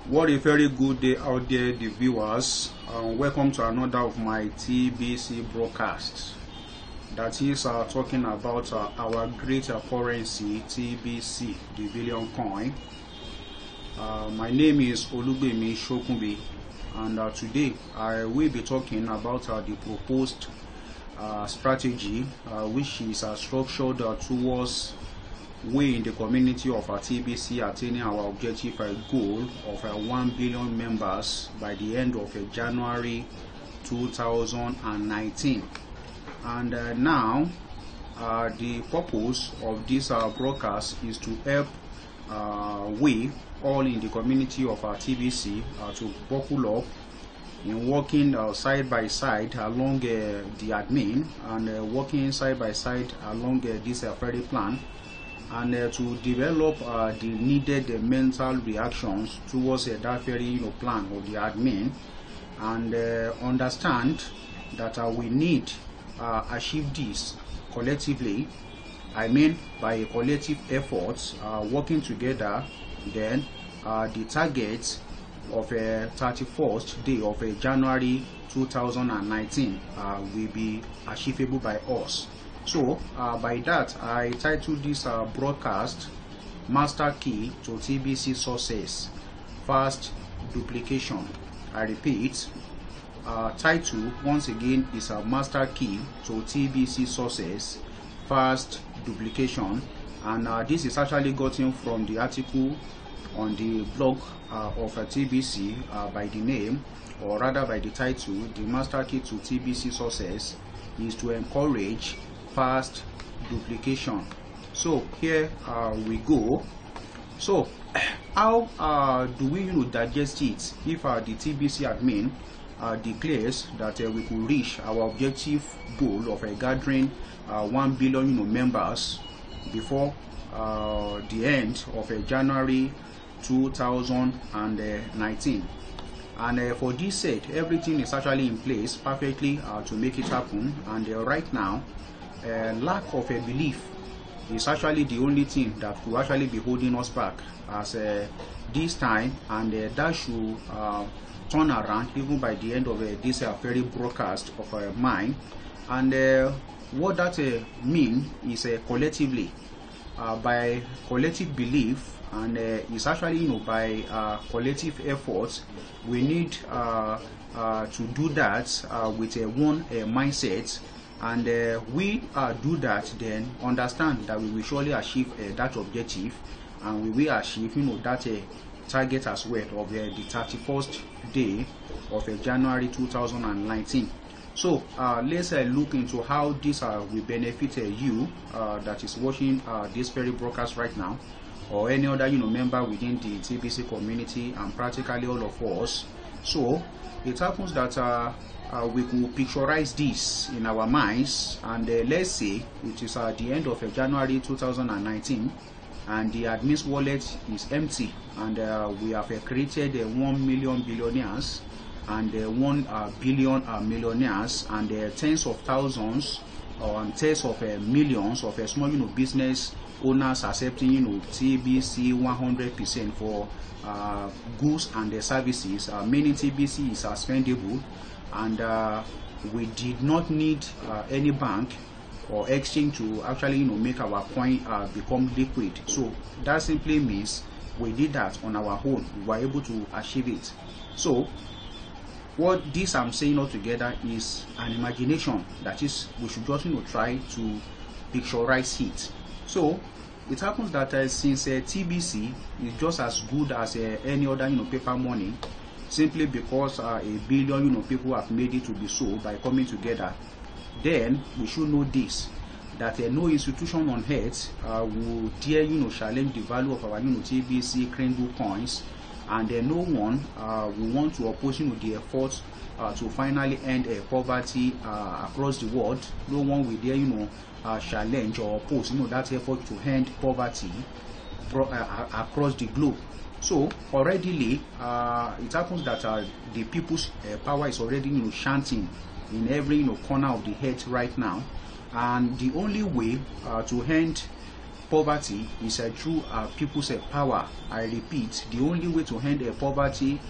What a very good day out there, the viewers. Welcome to another of my TBC broadcasts. That is talking about our great currency, TBC, the billion coin. My name is Olugbemi Shokunbi, and today I will be talking about the proposed strategy, which is structured towards we in the community of our TBC attaining our objective goal of 1 billion members by the end of January 2019. And now the purpose of this broadcast is to help we all in the community of our TBC to buckle up in working side by side along the admin and working side by side along this very plan, and to develop the needed mental reactions towards that very plan of the admin, and understand that we need achieve this collectively. I mean by a collective efforts, working together. Then the target of a 31st day of January 2019 will be achievable by us. So by that, I titled this broadcast Master Key to TBC Success, Fast Duplication. I repeat, title once again is a Master Key to TBC Success, Fast Duplication, and this is actually gotten from the article on the blog of TBC by the name, or rather by the title, the Master Key to TBC Success is to encourage fast duplication. So here we go. So how do we digest it if the TBC admin declares that we could reach our objective goal of gathering 1 billion members before the end of January 2019? And for this said, everything is actually in place perfectly to make it happen, and right now lack of a belief is actually the only thing that could actually be holding us back as this time, and that should turn around even by the end of this very broadcast of mine. And what that means is collectively, by collective belief, and it's actually by collective efforts. We need to do that with one mindset, and we do that, then understand that we will surely achieve that objective, and we will achieve that target as well of the 31st day of January 2019. So let's look into how this will benefit you that is watching this very broadcast right now, or any other member within the TBC community, and practically all of us. So it happens that we could picturize this in our minds, and let's say it is at the end of January 2019, and the admin's wallet is empty, and we have created 1 million billionaires and 1 billion millionaires, and tens of thousands and tens of millions of small business owners accepting TBC 100% for goods and services, meaning TBC is spendable, and we did not need any bank or exchange to actually make our coin become liquid. So that simply means we did that on our own. We were able to achieve it. So what this I'm saying altogether is an imagination, that is, we should just try to picturize it. So it happens that since TBC is just as good as any other paper money, simply because a billion people have made it to be so by coming together, then we should know this, that no institution on earth will dare challenge the value of our TBC Kringles coins, and no one will want to oppose the efforts to finally end poverty across the world. No one will dare challenge or oppose that effort to end poverty across the globe. So already it happens that the people's power is already chanting in every corner of the earth right now, and the only way to end poverty is through people's power. I repeat, the only way to end poverty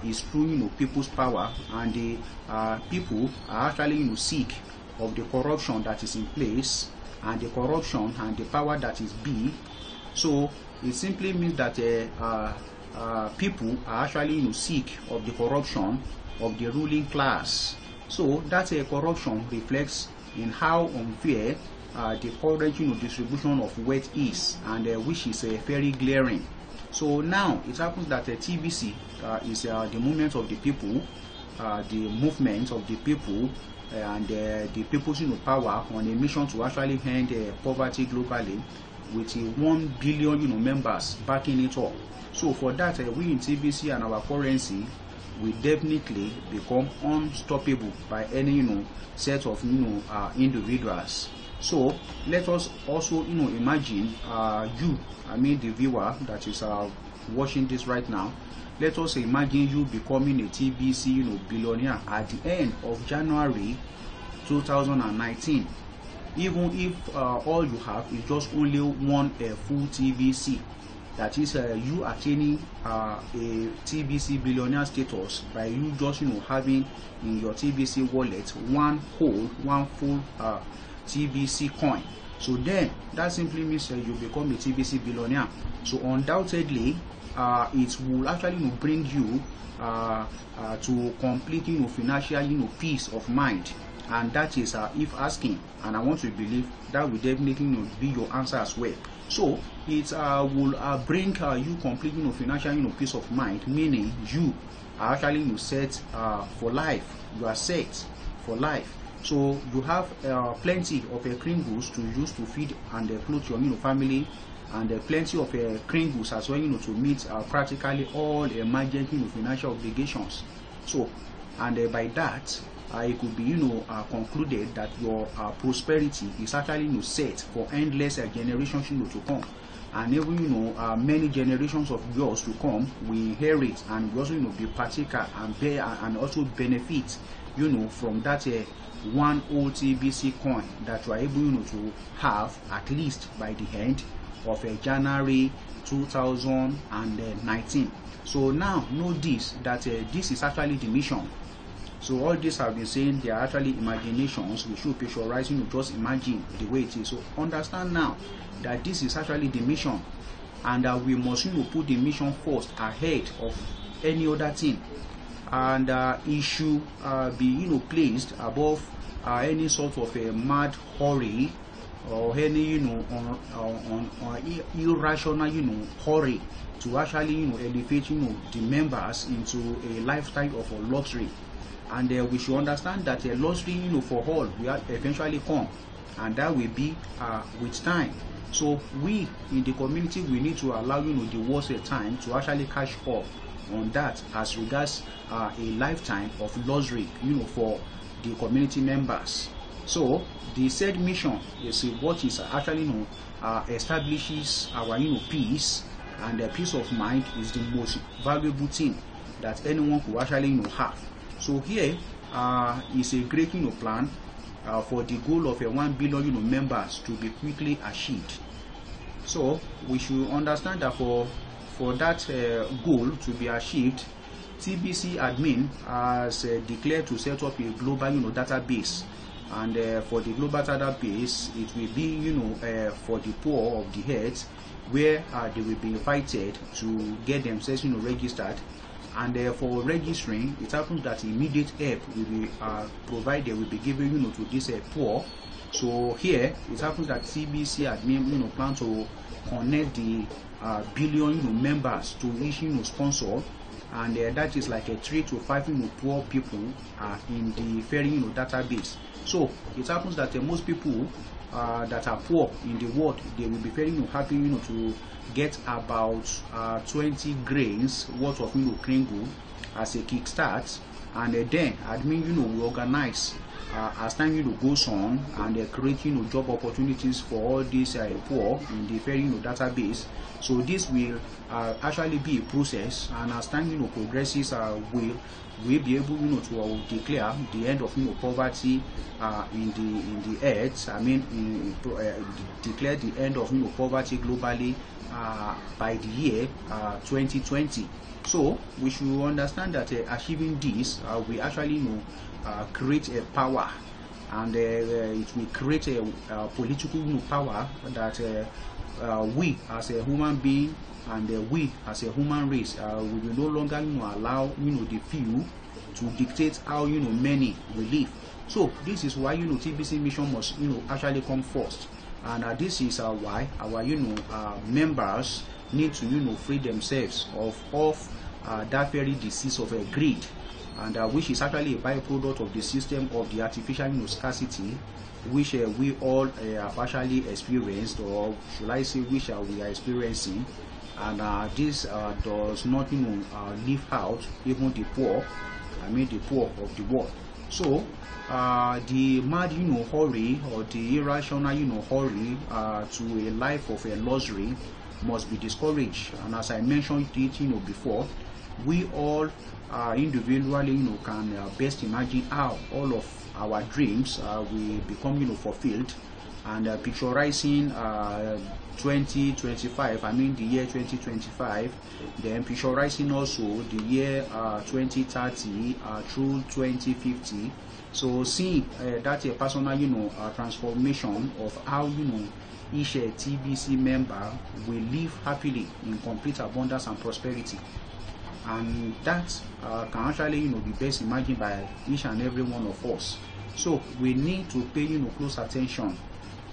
is through people's power, and the people are actually sick of the corruption that is in place, and the corruption and the power that is big. So it simply means that people are actually sick of the corruption of the ruling class. So that corruption reflects in how unfair the current distribution of wealth is, and which is very glaring. So now it happens that TBC is the movement of the people, the movement of the people, and the people's power on a mission to actually end poverty globally, with 1 billion members backing it up. So for that, we in TBC and our currency will definitely become unstoppable by any set of individuals. So let us also imagine the viewer that is watching this right now. Let us imagine you becoming a TBC billionaire at the end of January 2019. Even if all you have is just only one full TBC, that is you attaining a TBC billionaire status by you just having in your TBC wallet one full TBC coin. So then that simply means you become a TBC billionaire. So undoubtedly it will actually bring you to complete financial peace of mind. And that is if asking, and I want to believe that will definitely be your answer as well. So it will bring you complete financial peace of mind, meaning you are actually set for life. You are set for life. So you have plenty of Kringles to use to feed and clothe your family, and plenty of Kringles as well to meet practically all emergency financial obligations. So and by that it could be concluded that your prosperity is actually set for endless generations to come, and even many generations of yours to come will inherit and will also be partaker and bear and also benefit from that one old TBC coin that you are able to have at least by the end of January 2019. So now know this, that this is actually the mission. So all this I've been saying, they are actually imaginations. We should picturize, just imagine the way it is. So understand now that this is actually the mission, and that we must put the mission first ahead of any other thing, and it should be placed above any sort of a mad hurry or any irrational hurry to actually elevate the members into a lifestyle of luxury. And we should understand that a luxury for all will eventually come, and that will be with time. So we in the community, we need to allow the worst time to actually catch up on that as regards a lifetime of luxury for the community members. So the said mission is what is actually establishes our peace, and the peace of mind is the most valuable thing that anyone could actually have. So here is a great plan for the goal of 1 billion members to be quickly achieved. So we should understand that for that goal to be achieved, TBC admin has declared to set up a global database, and for the global database it will be for the poor of the earth, where they will be invited to get themselves registered. And for registering, it happens that immediate help will be provided, will be given to this poor. So here it happens that TBC admin plan to connect the billion members to each sponsor, and that is like 3 to 5 poor people in the very database. So it happens that most people that are poor in the world, they will be very happy to get about 20 grains worth of Kringle as a kickstart, and then admin, we organize as time goes on, and create job opportunities for all these poor in the very database. So this will actually be a process, and as time progresses, we'll be able to declare the end of poverty in the earth. I mean, declare the end of poverty globally by the year 2020. So we should understand that achieving this, we actually create a power, and it will create a political power that we as a human being and we as a human race we will no longer allow the few to dictate how many will live. So this is why TBC mission must actually come first, and this is why our members need to free themselves of that very disease of greed, and which is actually a byproduct of the system of the artificial scarcity, which we all have actually experienced, or should I say which we are experiencing, and this does not leave out even the poor, I mean the poor of the world. So the mad hurry, or the irrational hurry to a life of a luxury must be discouraged, and as I mentioned it before, we all individually can best imagine how all of our dreams will become fulfilled, and picturizing 2025, I mean the year 2025, then picturizing also the year 2030 through 2050. So seeing that a personal transformation of how each TBC member will live happily in complete abundance and prosperity. And that can actually be best imagined by each and every one of us. So we need to pay close attention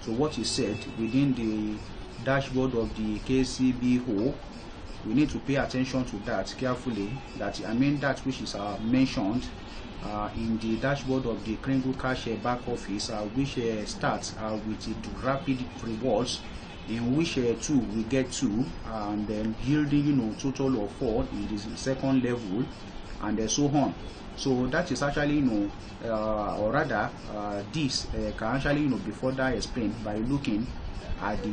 to what is said within the dashboard of the KCBO. We need to pay attention to that carefully, that I mean that which is mentioned in the dashboard of the Kringles cash back office, which starts with the rapid rewards, in which 2 we get 2, and then yielding total of 4 in the second level, and so on. So that is actually or rather this can actually be further explained by looking at the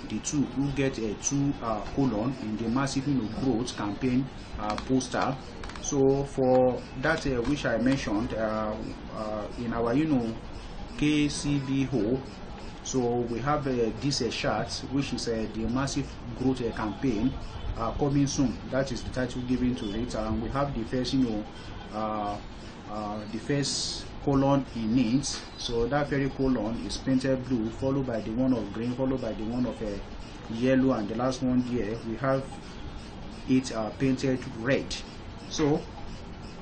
the 2 who get a 2 colon in the massive growth campaign poster. So for that which I mentioned in our KCBO, so we have this chart, which is the massive growth campaign coming soon. That is the title given to it, and we have the first the first column in it. So that very column is painted blue, followed by the one of green, followed by the one of yellow, and the last one here we have it painted red. So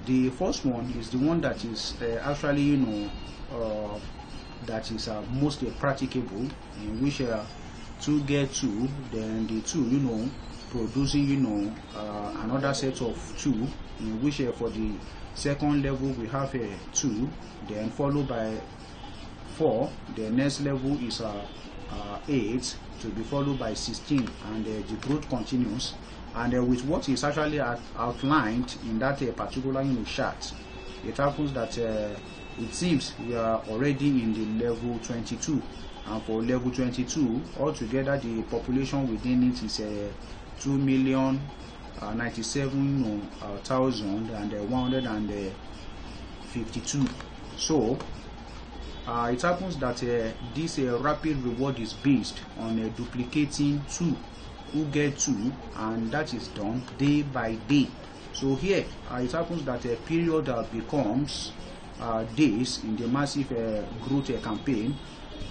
the first one is the one that is actually that is most practicable, in which 2 get 2, then the 2 producing another set of 2, in which for the second level we have 2, then followed by 4. The next level is 8, to be followed by 16, and the growth continues. And with what is actually outlined in that particular chart, it happens that it seems we are already in the level 22, and for level 22 altogether the population within it is 2,097,152. So it happens that this rapid reward is based on duplicating 2 who get 2, and that is done day by day. So here it happens that a period becomes days in the massive growth campaign,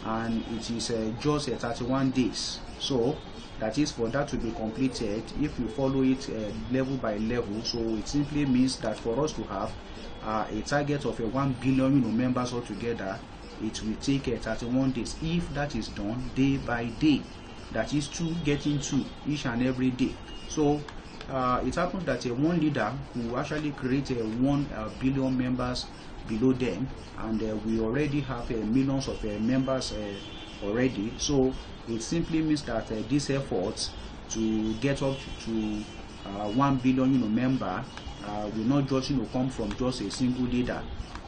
and it is just 31 days. So that is for that to be completed, if you follow it level by level. So it simply means that for us to have a target of 1 billion members altogether, it will take 31 days if that is done day by day. That is 2 getting 2 each and every day. So it happens that one leader who actually create 1 billion members below them, and we already have millions of members already. So it simply means that these efforts to get up to 1 billion member will not just come from just a single leader.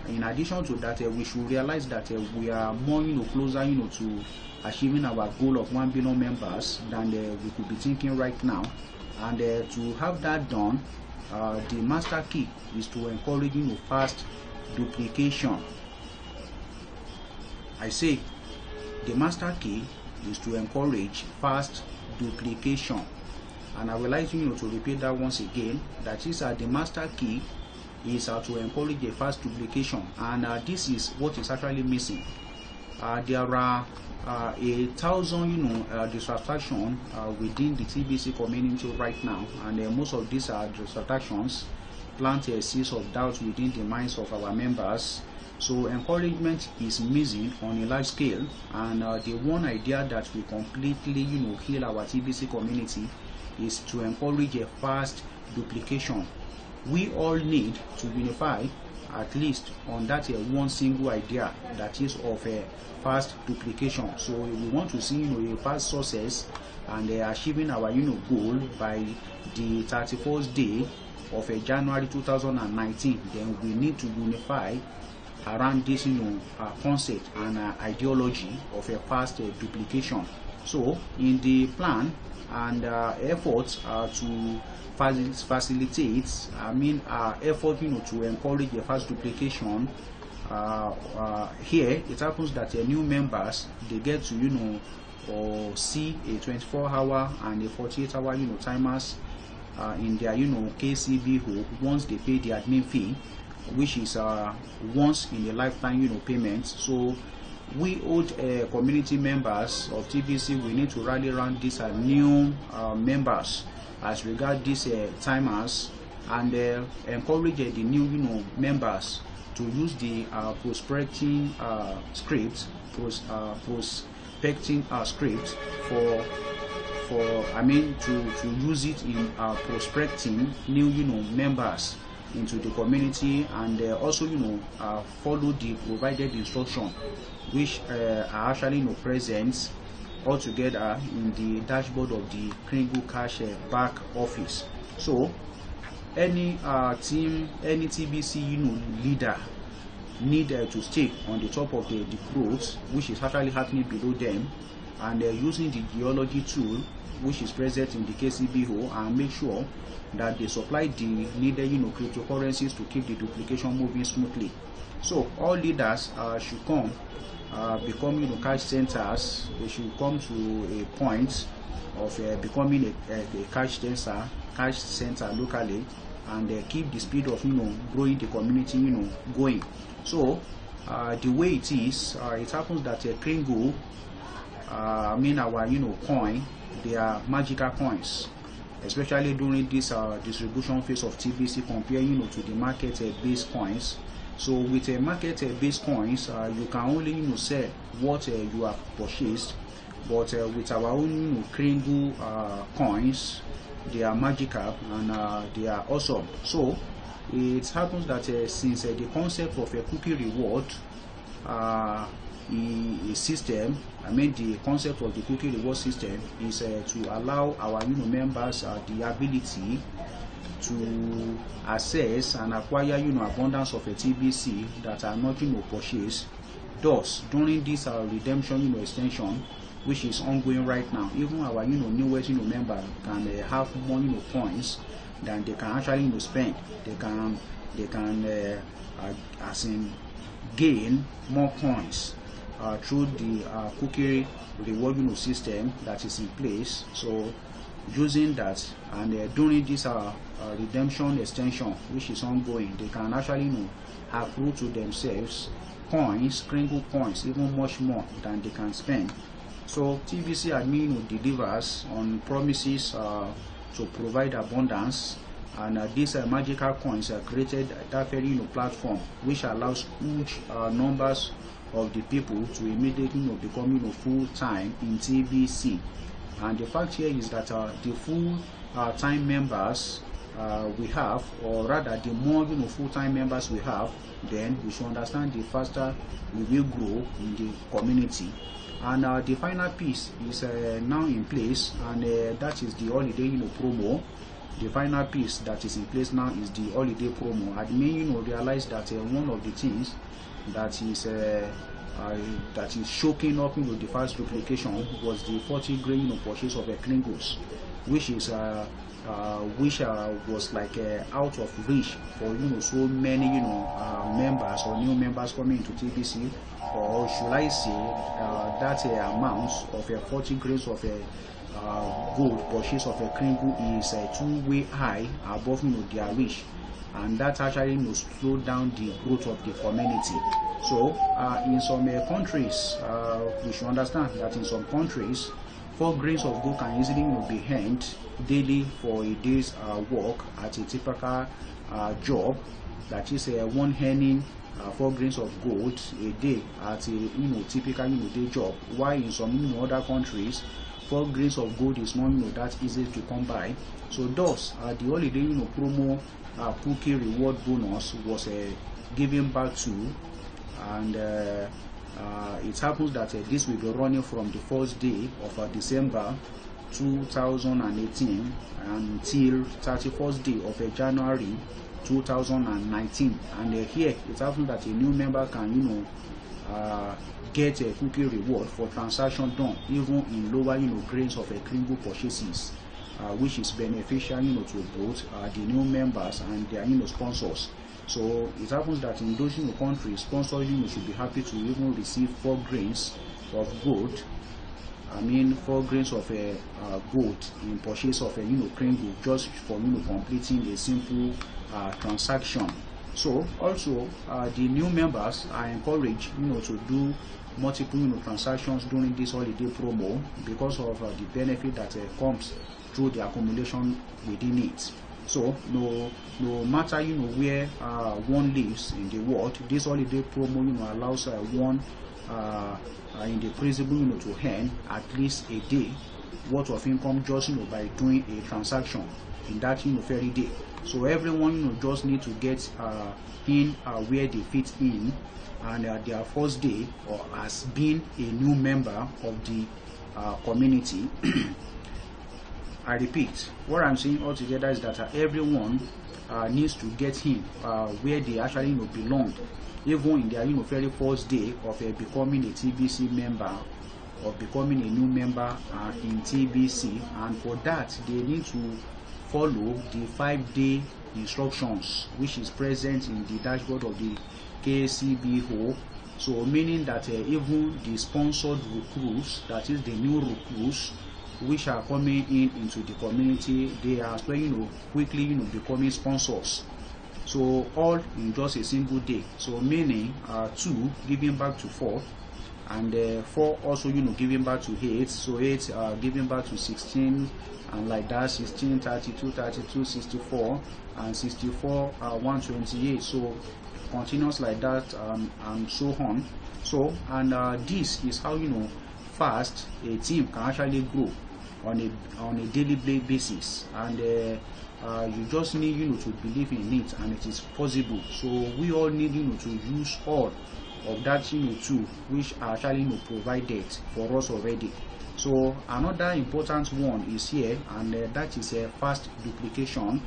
In addition to that, we should realize that we are more closer to achieving our goal of 1 billion members than we could be thinking right now. And to have that done, the master key is to encourage fast duplication. I say the master key is to encourage fast duplication, and I would like to repeat that once again. That is, the master key is to encourage a fast duplication, and this is what is actually missing. There are 1,000 distractions within the TBC community right now, and most of these distractions plant a seeds of doubt within the minds of our members. So encouragement is missing on a large scale, and the one idea that will completely heal our TBC community is to encourage a fast duplication. We all need to unify at least on that one single idea, that is of a fast duplication. So we want to see a fast success and achieving our goal by the 31st day of January 2019. Then we need to unify around this concept and ideology of a fast duplication. So in the plan and efforts to facilitate, effort to encourage a fast duplication, here it happens that new members, they get to see a 24-hour and a 48-hour timers in their KCB hole once they pay the admin fee, which is once in a lifetime payment. So we old community members of TBC, we need to rally around these new members as regard these timers, and encourage the new members to use the prospecting script, script to use it in prospecting new members into the community, and also follow the provided instruction which are actually present altogether in the dashboard of the Kringles Cash back office. So any team, any TBC leader need to stay on the top of the growth which is actually happening below them, and using the geology tool which is present in the KCB hole, and make sure that they supply the needed cryptocurrencies to keep the duplication moving smoothly. So all leaders should come become cash centers. They should come to a point of becoming a cash center locally, and keep the speed of growing the community going. So the way it is, it happens that Kringles, our coin, they are magical coins, especially during this distribution phase of TBC, comparing to the market-based coins. So with a market-based coins, you can only sell what you have purchased, but with our own Kringles coins, they are magical and they are awesome. So it happens that since the concept of a cookie reward system, the concept of the cookie reward system is to allow our members the ability to access and acquire abundance of a TBC that are not purchased. Thus, during this redemption extension, which is ongoing right now, even our newest member can have more coins than they can actually spend. They can as in gain more coins through the cookie reward system that is in place. So using that, and during this redemption extension which is ongoing, they can actually accrue to themselves coins, Kringles coins, even much more than they can spend. So TBC admin delivers on promises to provide abundance, and these magical coins created that very platform which allows huge numbers of the people to immediately become full-time in TBC. And the fact here is that the full-time members we have, or rather the more full-time members we have, then we should understand the faster we will grow in the community. And the final piece is now in place, and that is the holiday promo. the final piece that is in place now is the holiday promo. I mean, realize that one of the things that is shocking up the fast duplication was the 40 grain purchase of a Kringles, which was like out of reach for so many members or new members coming into TBC, or should I say that amount of 40 grains of gold purchase of a Kringle is two-way high above their reach, and that actually slowed down the growth of the community. So in some countries, we should understand that in some countries, 4 grains of gold can easily be earned daily for a day's work at a typical job. That is one earning 4 grains of gold a day at a typical day job. While in some other countries, 4 grains of gold is not that easy to come by. So thus the holiday promo cookie reward bonus was given back to, and it happens that this will be running from the first day of December 2018 until 31st day of January 2019. And here it happens that a new member can get a cookie reward for transaction done even in lower grains of Kringle purchases, which is beneficial to both the new members and their sponsors. So it happens that in those countries, sponsors should be happy to even receive 4 grains of gold. I mean 4 grains of gold in purchase of Kringle, just for completing a simple transaction. So also the new members are encouraged to do multiple transactions during this holiday promo because of the benefit that comes through the accumulation within it. So no matter where one lives in the world, this holiday promo allows one in the principle to earn at least a day worth of income just by doing a transaction in that very day. So everyone just need to get in where they fit in, and their first day or as being a new member of the community. I repeat, what I'm saying altogether is that everyone needs to get in where they actually belong, even in their very first day of becoming a TBC member or becoming a new member in TBC. And for that, they need to follow the 5-day instructions which is present in the dashboard of the KCBO. So meaning that even the sponsored recruits, that is the new recruits which are coming into the community, they are quickly becoming sponsors. So all in just a single day. So meaning 2 giving back to 4, and 4 also giving back to 8. So 8 giving back to 16, and like that 16, 32, 32, 64, and 64 128. So continuous like that, and so on. So and this is how fast a team can actually grow on a daily basis, and you just need to believe in it, and it is possible. So we all need to use all of that tool which are actually provided for us already. So another important one is here, and that is a fast duplication.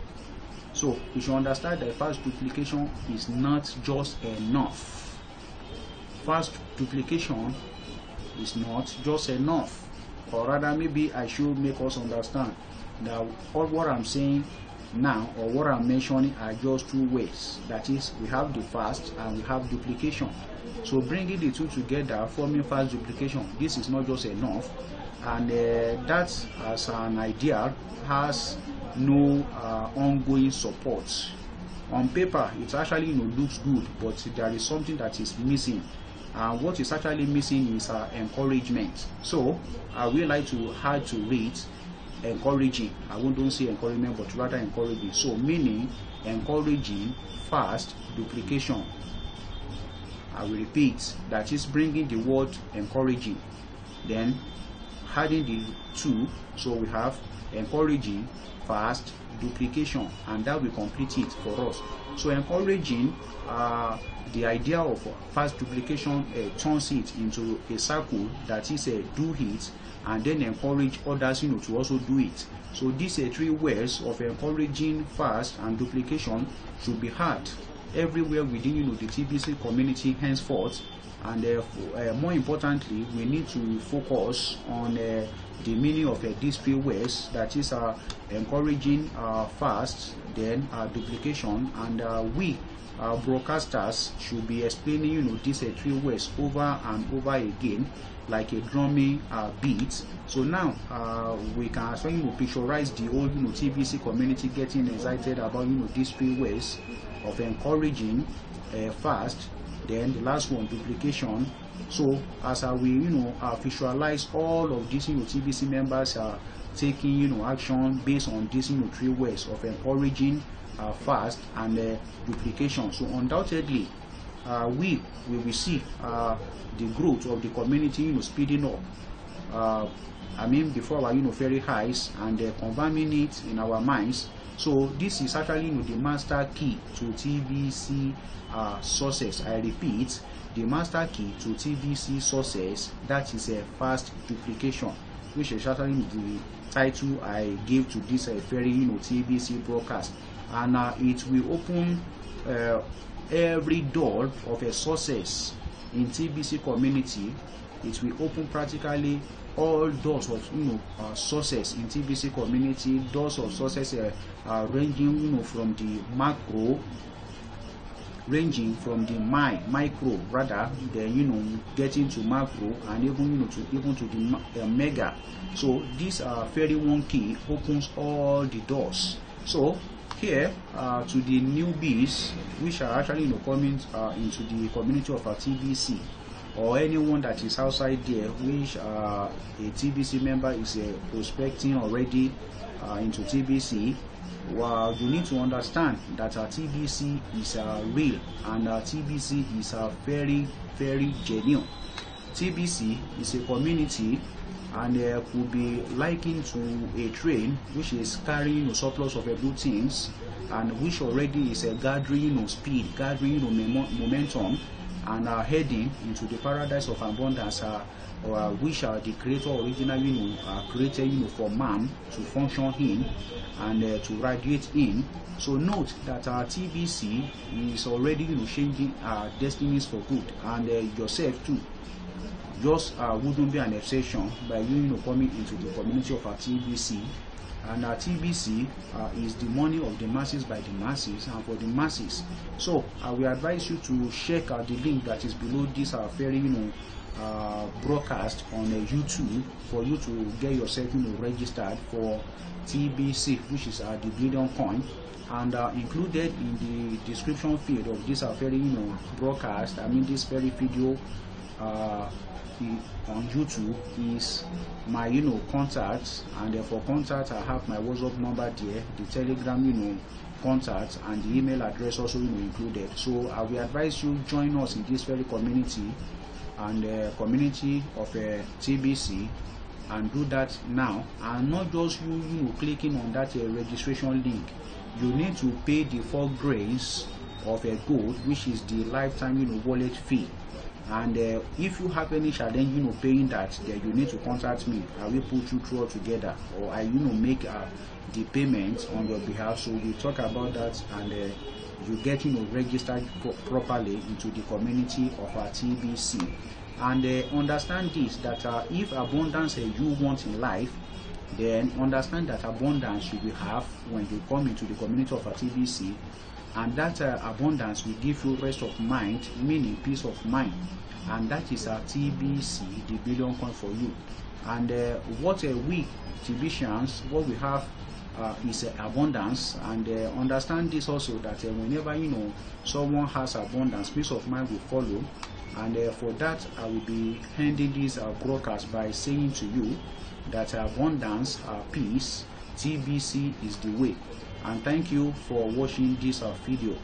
So you should understand that fast duplication is not just enough. Fast duplication is not just enough, or rather maybe I should make us understand that all what I'm saying now or what I'm mentioning are just 2 ways. That is, we have the fast and we have duplication. So bringing the 2 together, forming fast duplication, this is not just enough, and that as an idea has no ongoing support. On paper it actually looks good, but there is something that is missing, and what is actually missing is encouragement. So I would like to add to it encouraging. I don't say encouragement, but rather encouraging. So meaning encouraging fast duplication. I will repeat, that is bringing the word encouraging, then adding the 2. So we have encouraging fast duplication, and that will complete it for us. So encouraging the idea of fast duplication turns it into a circle that is do it, and then encourage others to also do it. So these three ways of encouraging fast and duplication should be had everywhere within the TBC community henceforth. And more importantly, we need to focus on the meaning of these three ways, that is encouraging fast, then duplication, and we broadcasters should be explaining these three ways over and over again, like a drumming beat. So now we can actually picturize the whole TBC community getting excited about these three ways of encouraging fast, then the last one, duplication. So as we visualize all of these TBC members are taking action based on these three ways of encouraging fast and duplication, so undoubtedly we will see the growth of the community speeding up. I mean, before our very highs, and confirming it in our minds. So this is actually the master key to TBC success. I repeat, the master key to TBC success, that is a fast duplication, which is actually the title I gave to this very TBC broadcast, and it will open every door of a success in TBC community. It will open practically all doors of success in TBC community, doors of success ranging from the macro, ranging from the micro rather, then getting to macro, and even to the mega. So this very one key opens all the doors. So here to the newbies which are actually coming into the community of our TBC, or anyone that is outside there which a TBC member is prospecting already into TBC, well, you need to understand that our TBC is real, and our TBC is very, very genuine. TBC is a community, and could be likened to a train which is carrying a surplus of good things, and which already is gathering speed, gathering momentum, and heading into the paradise of abundance, which the creator originally created for man to function in and to radiate in. So note that our TBC is already changing our destinies for good, and yourself too just wouldn't be an exception by you coming into the community of our TBC. And our TBC is the money of the masses by the masses and for the masses. So I will advise you to check out the link that is below this very broadcast on YouTube, for you to get yourself registered for TBC, which is the Billion Coin. And included in the description field of this very broadcast, I mean this very video on YouTube, is my contacts, and for contacts I have my WhatsApp number there, the Telegram contacts, and the email address also included. So I will advise you join us in this very community and community of TBC, and do that now, and not just you clicking on that registration link. You need to pay the 4 grains of gold, which is the lifetime wallet fee. And if you have any challenge paying that, then you need to contact me. I will put you through all together, or I make the payment on your behalf. So we talk about that, and you get registered properly into the community of our TBC. And understand this, that if abundance you want in life, then understand that abundance you will have when you come into the community of our TBC, and that abundance will give you rest of mind, meaning peace of mind, and that is our TBC, the Billion Coin for you. And what we TBCians, what we have is abundance, and understand this also, that whenever someone has abundance, peace of mind will follow. And for that, I will be ending this broadcast by saying to you that abundance, peace, TBC is the way. And thank you for watching this video.